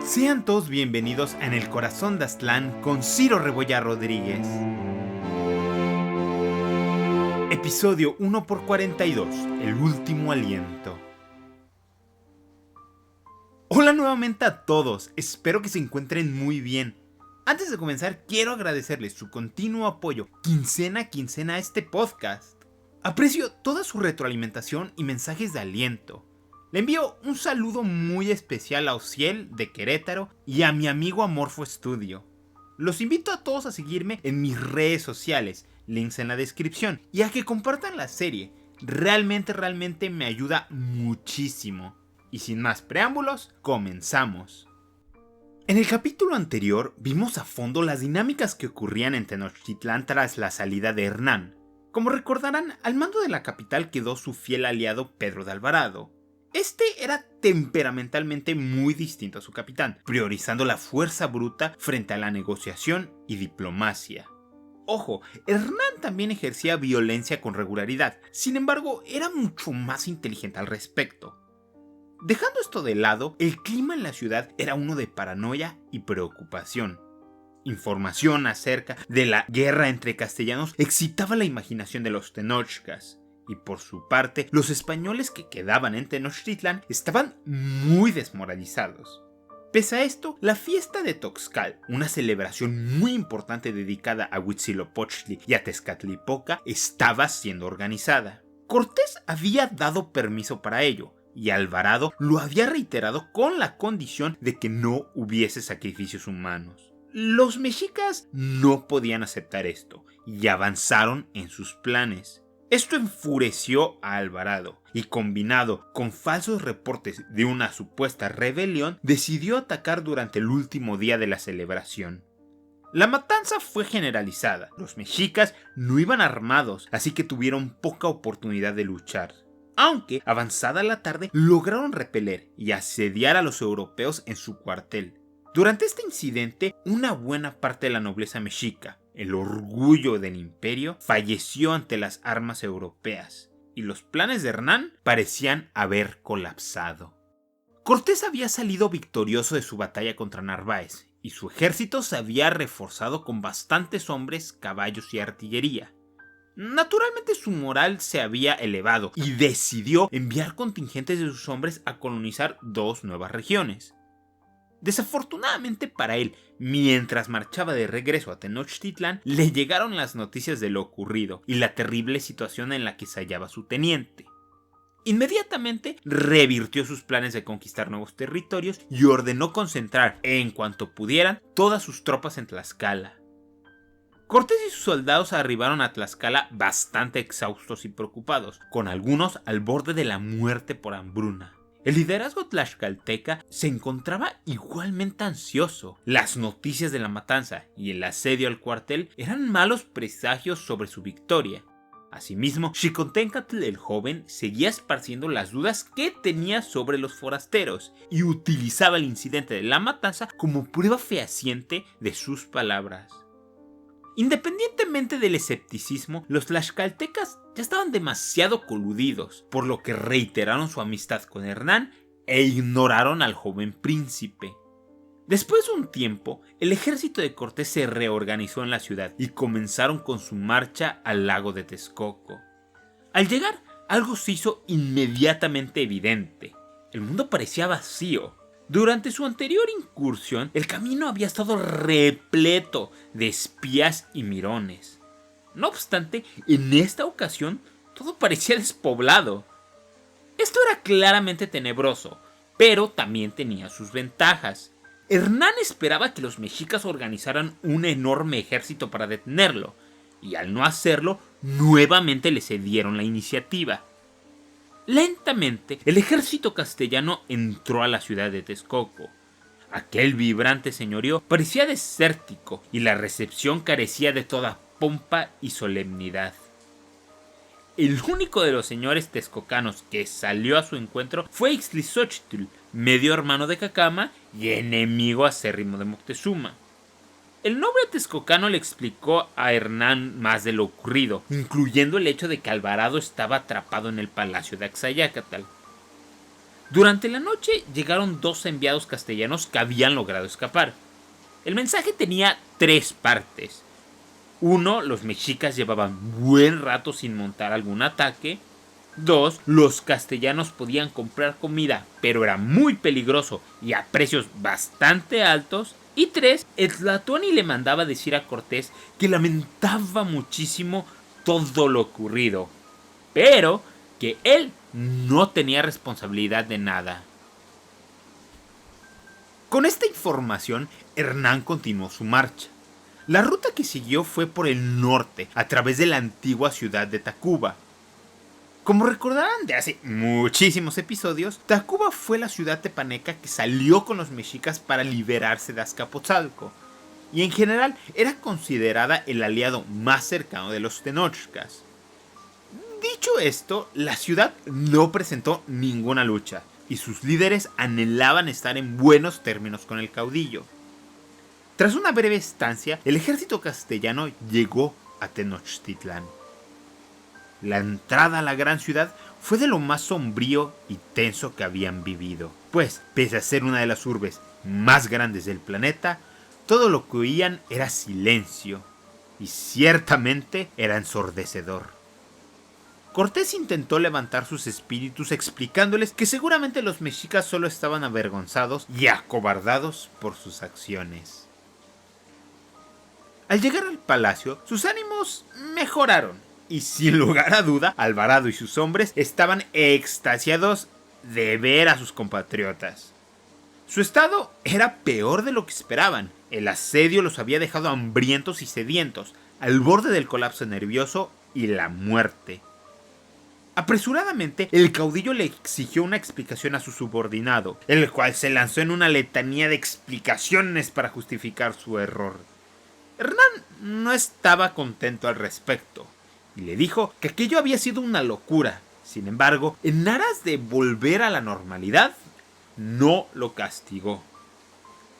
Sean todos bienvenidos a En el Corazón de Aztlán con Ciro Rebollar Rodríguez. Episodio 1x42, El último aliento. Hola nuevamente a todos, espero que se encuentren muy bien. Antes de comenzar, quiero agradecerles su continuo apoyo, quincena a quincena, a este podcast. Aprecio toda su retroalimentación y mensajes de aliento. Le envío un saludo muy especial a Ociel de Querétaro y a mi amigo Amorfo Studio. Los invito a todos a seguirme en mis redes sociales, links en la descripción, y a que compartan la serie. Realmente me ayuda muchísimo. Y sin más preámbulos, comenzamos. En el capítulo anterior vimos a fondo las dinámicas que ocurrían en Tenochtitlán tras la salida de Hernán. Como recordarán, al mando de la capital quedó su fiel aliado Pedro de Alvarado. Este era temperamentalmente muy distinto a su capitán, priorizando la fuerza bruta frente a la negociación y diplomacia. Ojo, Hernán también ejercía violencia con regularidad, sin embargo era mucho más inteligente al respecto. Dejando esto de lado, el clima en la ciudad era uno de paranoia y preocupación. Información acerca de la guerra entre castellanos excitaba la imaginación de los tenochcas. Y por su parte, los españoles que quedaban en Tenochtitlán estaban muy desmoralizados. Pese a esto, la fiesta de Toxcal, una celebración muy importante dedicada a Huitzilopochtli y a Tezcatlipoca, estaba siendo organizada. Cortés había dado permiso para ello, y Alvarado lo había reiterado con la condición de que no hubiese sacrificios humanos. Los mexicas no podían aceptar esto, y avanzaron en sus planes. Esto enfureció a Alvarado y, combinado con falsos reportes de una supuesta rebelión, decidió atacar durante el último día de la celebración. La matanza fue generalizada. Los mexicas no iban armados, así que tuvieron poca oportunidad de luchar. Aunque, avanzada la tarde, lograron repeler y asediar a los europeos en su cuartel. Durante este incidente, una buena parte de la nobleza mexica, el orgullo del imperio, falleció ante las armas europeas, y los planes de Hernán parecían haber colapsado. Cortés había salido victorioso de su batalla contra Narváez, y su ejército se había reforzado con bastantes hombres, caballos y artillería. Naturalmente su moral se había elevado, y decidió enviar contingentes de sus hombres a colonizar dos nuevas regiones. Desafortunadamente para él, mientras marchaba de regreso a Tenochtitlán, le llegaron las noticias de lo ocurrido y la terrible situación en la que se hallaba su teniente. Inmediatamente revirtió sus planes de conquistar nuevos territorios y ordenó concentrar, en cuanto pudieran, todas sus tropas en Tlaxcala. Cortés y sus soldados arribaron a Tlaxcala bastante exhaustos y preocupados, con algunos al borde de la muerte por hambruna. El liderazgo tlaxcalteca se encontraba igualmente ansioso. Las noticias de la matanza y el asedio al cuartel eran malos presagios sobre su victoria. Asimismo, Xicoténcatl el joven seguía esparciendo las dudas que tenía sobre los forasteros y utilizaba el incidente de la matanza como prueba fehaciente de sus palabras. Independientemente del escepticismo, los tlaxcaltecas ya estaban demasiado coludidos, por lo que reiteraron su amistad con Hernán e ignoraron al joven príncipe. Después de un tiempo, el ejército de Cortés se reorganizó en la ciudad y comenzaron con su marcha al lago de Texcoco. Al llegar, algo se hizo inmediatamente evidente. El mundo parecía vacío. Durante su anterior incursión, el camino había estado repleto de espías y mirones. No obstante, en esta ocasión, todo parecía despoblado. Esto era claramente tenebroso, pero también tenía sus ventajas. Hernán esperaba que los mexicas organizaran un enorme ejército para detenerlo, y al no hacerlo, nuevamente le cedieron la iniciativa. Lentamente, el ejército castellano entró a la ciudad de Texcoco. Aquel vibrante señorío parecía desértico y la recepción carecía de toda pompa y solemnidad. El único de los señores texcocanos que salió a su encuentro fue Ixtlilxóchitl, medio hermano de Cacama y enemigo acérrimo de Moctezuma. El noble texcocano le explicó a Hernán más de lo ocurrido, incluyendo el hecho de que Alvarado estaba atrapado en el palacio de Axayácatl. Durante la noche llegaron 2 enviados castellanos que habían logrado escapar. El mensaje tenía 3 partes. 1. Los mexicas llevaban buen rato sin montar algún ataque. 2. Los castellanos podían comprar comida, pero era muy peligroso y a precios bastante altos. Y 3. Tlatoani le mandaba decir a Cortés que lamentaba muchísimo todo lo ocurrido, pero que él no tenía responsabilidad de nada. Con esta información, Hernán continuó su marcha. La ruta que siguió fue por el norte, a través de la antigua ciudad de Tacuba. Como recordarán de hace muchísimos episodios, Tacuba fue la ciudad tepaneca que salió con los mexicas para liberarse de Azcapotzalco, y en general era considerada el aliado más cercano de los tenochcas. Dicho esto, la ciudad no presentó ninguna lucha, y sus líderes anhelaban estar en buenos términos con el caudillo. Tras una breve estancia, el ejército castellano llegó a Tenochtitlán. La entrada a la gran ciudad fue de lo más sombrío y tenso que habían vivido, pues, pese a ser una de las urbes más grandes del planeta, todo lo que oían era silencio, y ciertamente era ensordecedor. Cortés intentó levantar sus espíritus explicándoles que seguramente los mexicas solo estaban avergonzados y acobardados por sus acciones. Al llegar al palacio, sus ánimos mejoraron. Y sin lugar a duda, Alvarado y sus hombres estaban extasiados de ver a sus compatriotas. Su estado era peor de lo que esperaban. El asedio los había dejado hambrientos y sedientos, al borde del colapso nervioso y la muerte. Apresuradamente, el caudillo le exigió una explicación a su subordinado, el cual se lanzó en una letanía de explicaciones para justificar su error. Hernán no estaba contento al respecto, y le dijo que aquello había sido una locura. Sin embargo, en aras de volver a la normalidad, no lo castigó.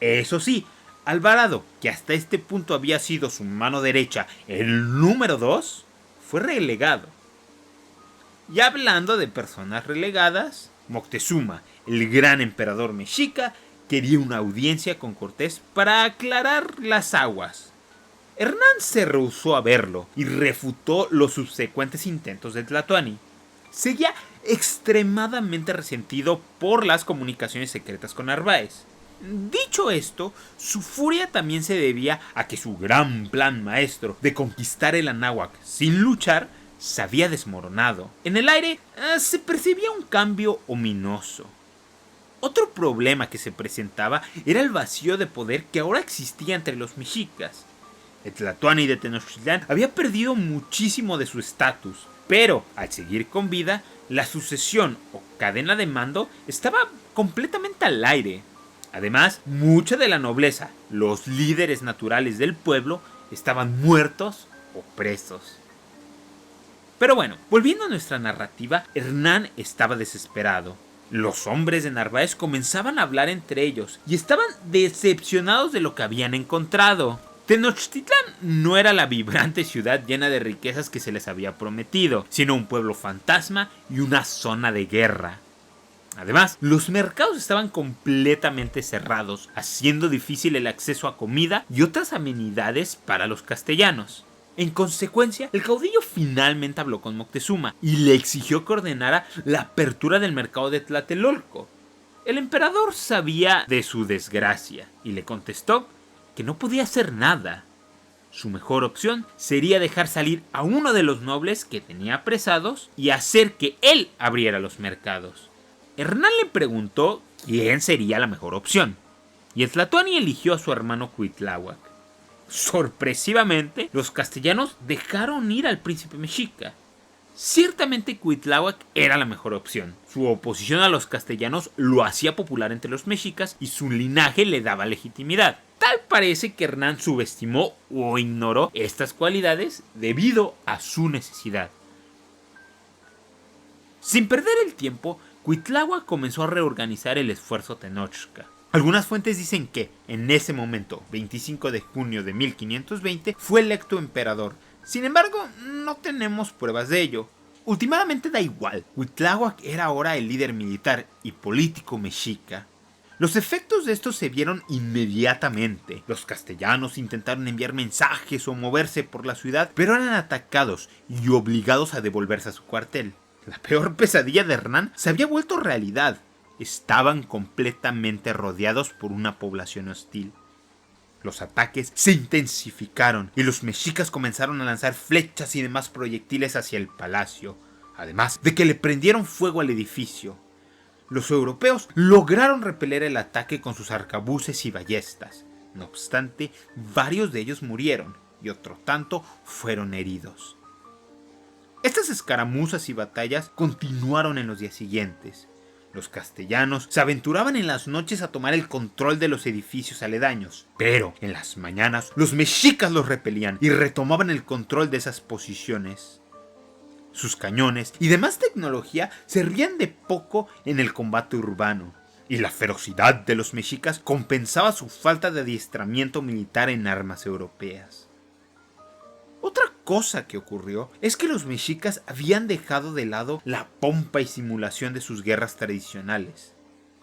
Eso sí, Alvarado, que hasta este punto había sido su mano derecha, el número 2, fue relegado. Y hablando de personas relegadas, Moctezuma, el gran emperador mexica, quería una audiencia con Cortés para aclarar las aguas. Hernán se rehusó a verlo y refutó los subsecuentes intentos de Tlatoani. Seguía extremadamente resentido por las comunicaciones secretas con Narváez. Dicho esto, su furia también se debía a que su gran plan maestro de conquistar el Anáhuac sin luchar se había desmoronado. En el aire se percibía un cambio ominoso. Otro problema que se presentaba era el vacío de poder que ahora existía entre los mexicas. El Tlatoani de Tenochtitlán había perdido muchísimo de su estatus, pero al seguir con vida, la sucesión o cadena de mando estaba completamente al aire. Además, mucha de la nobleza, los líderes naturales del pueblo, estaban muertos o presos. Pero bueno, volviendo a nuestra narrativa, Hernán estaba desesperado. Los hombres de Narváez comenzaban a hablar entre ellos y estaban decepcionados de lo que habían encontrado. Tenochtitlán no era la vibrante ciudad llena de riquezas que se les había prometido, sino un pueblo fantasma y una zona de guerra. Además, los mercados estaban completamente cerrados, haciendo difícil el acceso a comida y otras amenidades para los castellanos. En consecuencia, el caudillo finalmente habló con Moctezuma y le exigió que ordenara la apertura del mercado de Tlatelolco. El emperador sabía de su desgracia y le contestó que no podía hacer nada. Su mejor opción sería dejar salir a uno de los nobles que tenía apresados y hacer que él abriera los mercados. Hernán le preguntó quién sería la mejor opción, y el Tlatoani eligió a su hermano Cuitláhuac. Sorpresivamente, los castellanos dejaron ir al príncipe mexica. Ciertamente Cuitláhuac era la mejor opción. Su oposición a los castellanos lo hacía popular entre los mexicas y su linaje le daba legitimidad. Tal parece que Hernán subestimó o ignoró estas cualidades debido a su necesidad. Sin perder el tiempo, Cuitláhuac comenzó a reorganizar el esfuerzo tenochca. Algunas fuentes dicen que, en ese momento, 25 de junio de 1520, fue electo emperador. Sin embargo, no tenemos pruebas de ello. últimamente da igual, Cuitláhuac era ahora el líder militar y político mexica. Los efectos de esto se vieron inmediatamente. Los castellanos intentaron enviar mensajes o moverse por la ciudad, pero eran atacados y obligados a devolverse a su cuartel. La peor pesadilla de Hernán se había vuelto realidad. Estaban completamente rodeados por una población hostil. Los ataques se intensificaron y los mexicas comenzaron a lanzar flechas y demás proyectiles hacia el palacio, además de que le prendieron fuego al edificio. Los europeos lograron repeler el ataque con sus arcabuces y ballestas. No obstante, varios de ellos murieron y otro tanto fueron heridos. Estas escaramuzas y batallas continuaron en los días siguientes. Los castellanos se aventuraban en las noches a tomar el control de los edificios aledaños, pero en las mañanas los mexicas los repelían y retomaban el control de esas posiciones. Sus cañones y demás tecnología servían de poco en el combate urbano, y la ferocidad de los mexicas compensaba su falta de adiestramiento militar en armas europeas. Otra cosa que ocurrió es que los mexicas habían dejado de lado la pompa y simulación de sus guerras tradicionales.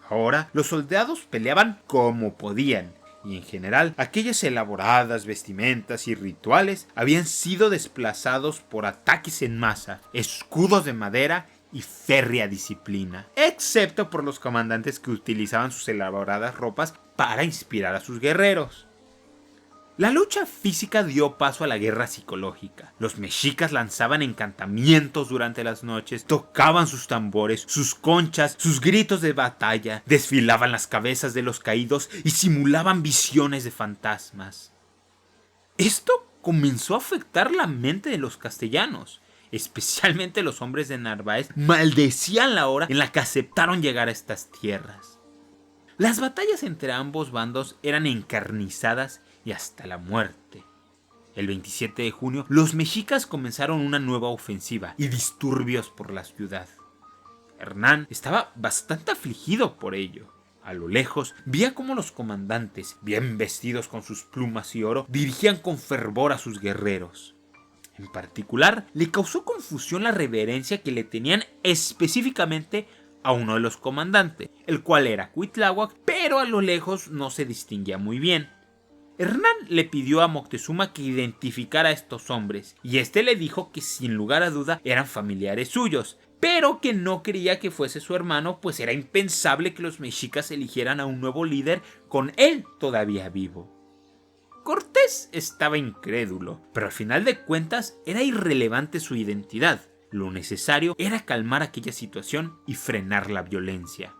Ahora los soldados peleaban como podían, y en general aquellas elaboradas vestimentas y rituales habían sido desplazados por ataques en masa, escudos de madera y férrea disciplina, excepto por los comandantes que utilizaban sus elaboradas ropas para inspirar a sus guerreros. La lucha física dio paso a la guerra psicológica. Los mexicas lanzaban encantamientos durante las noches, tocaban sus tambores, sus conchas, sus gritos de batalla, desfilaban las cabezas de los caídos y simulaban visiones de fantasmas. Esto comenzó a afectar la mente de los castellanos. Especialmente los hombres de Narváez maldecían la hora en la que aceptaron llegar a estas tierras. Las batallas entre ambos bandos eran encarnizadas y hasta la muerte. El 27 de junio, los mexicas comenzaron una nueva ofensiva y disturbios por la ciudad. Hernán estaba bastante afligido por ello. A lo lejos, veía cómo los comandantes, bien vestidos con sus plumas y oro, dirigían con fervor a sus guerreros. En particular, le causó confusión la reverencia que le tenían específicamente a uno de los comandantes, el cual era Cuitláhuac, pero a lo lejos no se distinguía muy bien. Hernán le pidió a Moctezuma que identificara a estos hombres, y este le dijo que sin lugar a duda eran familiares suyos, pero que no creía que fuese su hermano, pues era impensable que los mexicas eligieran a un nuevo líder con él todavía vivo. Cortés estaba incrédulo, pero al final de cuentas era irrelevante su identidad. Lo necesario era calmar aquella situación y frenar la violencia.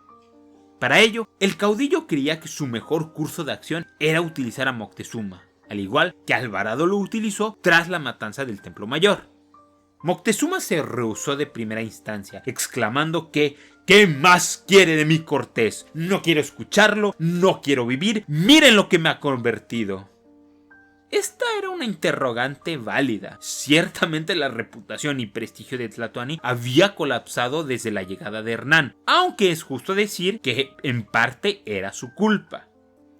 Para ello, el caudillo creía que su mejor curso de acción era utilizar a Moctezuma, al igual que Alvarado lo utilizó tras la matanza del Templo Mayor. Moctezuma se rehusó de primera instancia, exclamando que ¿qué más quiere de mí Cortés? No quiero escucharlo, no quiero vivir, miren lo que me ha convertido. Esta era una interrogante válida. Ciertamente la reputación y prestigio de Tlatoani había colapsado desde la llegada de Hernán, aunque es justo decir que en parte era su culpa.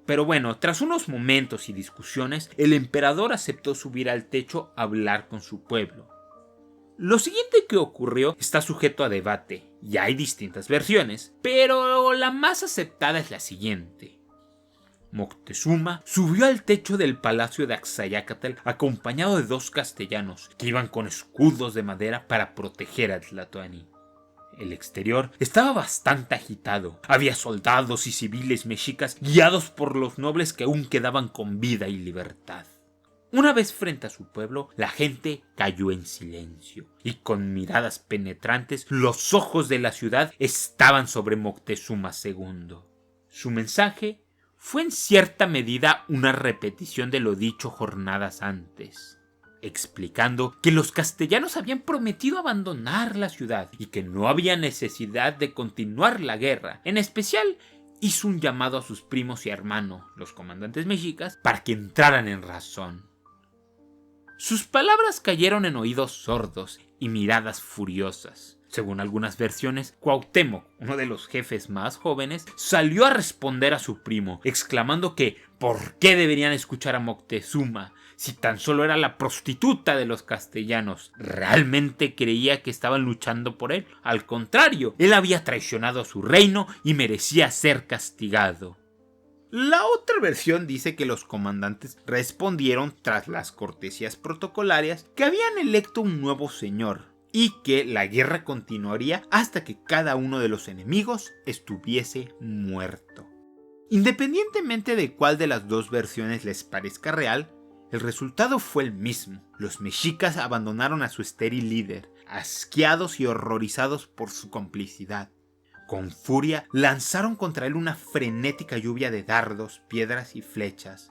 Pero bueno, tras unos momentos y discusiones, el emperador aceptó subir al techo a hablar con su pueblo. Lo siguiente que ocurrió está sujeto a debate, y hay distintas versiones, pero la más aceptada es la siguiente. Moctezuma subió al techo del palacio de Axayácatl acompañado de 2 castellanos que iban con escudos de madera para proteger a Tlatoani. El exterior estaba bastante agitado. Había soldados y civiles mexicas guiados por los nobles que aún quedaban con vida y libertad. Una vez frente a su pueblo, la gente cayó en silencio, y con miradas penetrantes los ojos de la ciudad estaban sobre Moctezuma II. Su mensaje fue en cierta medida una repetición de lo dicho jornadas antes, explicando que los castellanos habían prometido abandonar la ciudad y que no había necesidad de continuar la guerra. En especial, hizo un llamado a sus primos y hermanos, los comandantes mexicas, para que entraran en razón. Sus palabras cayeron en oídos sordos y miradas furiosas. Según algunas versiones, Cuauhtémoc, uno de los jefes más jóvenes, salió a responder a su primo, exclamando que ¿por qué deberían escuchar a Moctezuma si tan solo era la prostituta de los castellanos? ¿Realmente creía que estaban luchando por él? Al contrario, él había traicionado a su reino y merecía ser castigado. La otra versión dice que los comandantes respondieron tras las cortesías protocolarias que habían electo un nuevo señor y que la guerra continuaría hasta que cada uno de los enemigos estuviese muerto. Independientemente de cuál de las dos versiones les parezca real, el resultado fue el mismo. Los mexicas abandonaron a su estéril líder, asqueados y horrorizados por su complicidad. Con furia, lanzaron contra él una frenética lluvia de dardos, piedras y flechas.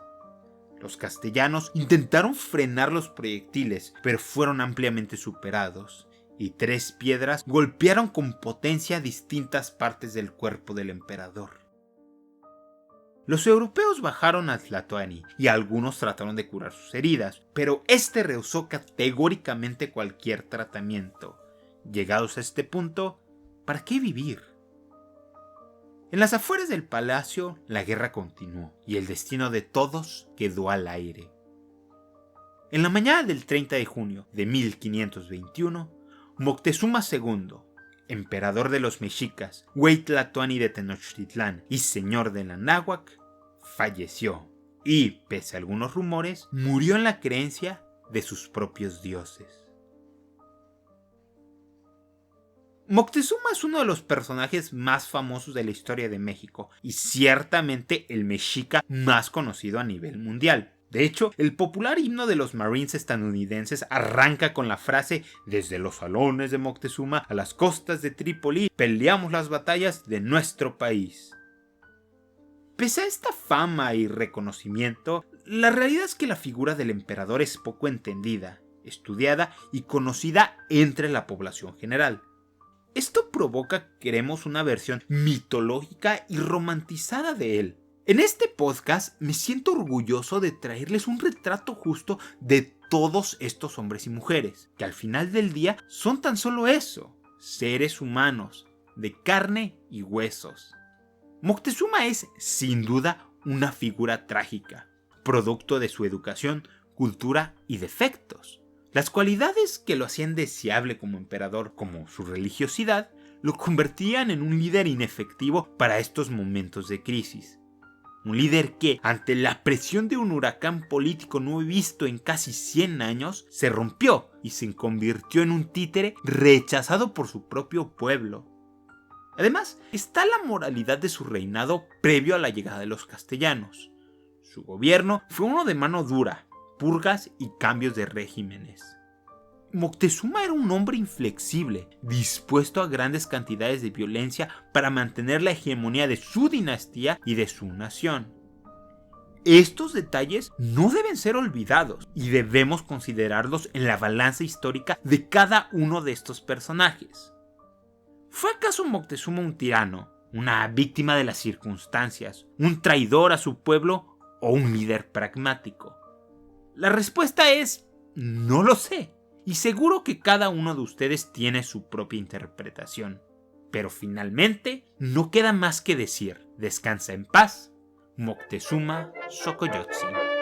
Los castellanos intentaron frenar los proyectiles, pero fueron ampliamente superados, y 3 piedras golpearon con potencia distintas partes del cuerpo del emperador. Los europeos bajaron a Tlatoani y algunos trataron de curar sus heridas, pero este rehusó categóricamente cualquier tratamiento. Llegados a este punto, ¿para qué vivir? En las afueras del palacio, la guerra continuó y el destino de todos quedó al aire. En la mañana del 30 de junio de 1521, Moctezuma II, emperador de los mexicas, Güey Tlatoani de Tenochtitlán y señor de la Náhuac, falleció y, pese a algunos rumores, murió en la creencia de sus propios dioses. Moctezuma es uno de los personajes más famosos de la historia de México y ciertamente el mexica más conocido a nivel mundial. De hecho, el popular himno de los Marines estadounidenses arranca con la frase: desde los salones de Moctezuma a las costas de Trípoli peleamos las batallas de nuestro país. Pese a esta fama y reconocimiento, la realidad es que la figura del emperador es poco entendida, estudiada y conocida entre la población general. Esto provoca que queremos una versión mitológica y romantizada de él. En este podcast me siento orgulloso de traerles un retrato justo de todos estos hombres y mujeres, que al final del día son tan solo eso, seres humanos, de carne y huesos. Moctezuma es, sin duda, una figura trágica, producto de su educación, cultura y defectos. Las cualidades que lo hacían deseable como emperador, como su religiosidad, lo convertían en un líder inefectivo para estos momentos de crisis. Un líder que, ante la presión de un huracán político no visto en casi 100 años, se rompió y se convirtió en un títere rechazado por su propio pueblo. Además, está la moralidad de su reinado previo a la llegada de los castellanos. Su gobierno fue uno de mano dura, purgas y cambios de regímenes. Moctezuma era un hombre inflexible, dispuesto a grandes cantidades de violencia para mantener la hegemonía de su dinastía y de su nación. Estos detalles no deben ser olvidados y debemos considerarlos en la balanza histórica de cada uno de estos personajes. ¿Fue acaso Moctezuma un tirano, una víctima de las circunstancias, un traidor a su pueblo o un líder pragmático? La respuesta es: no lo sé. Y seguro que cada uno de ustedes tiene su propia interpretación. Pero finalmente, no queda más que decir: descansa en paz, Moctezuma Xocoyotzin.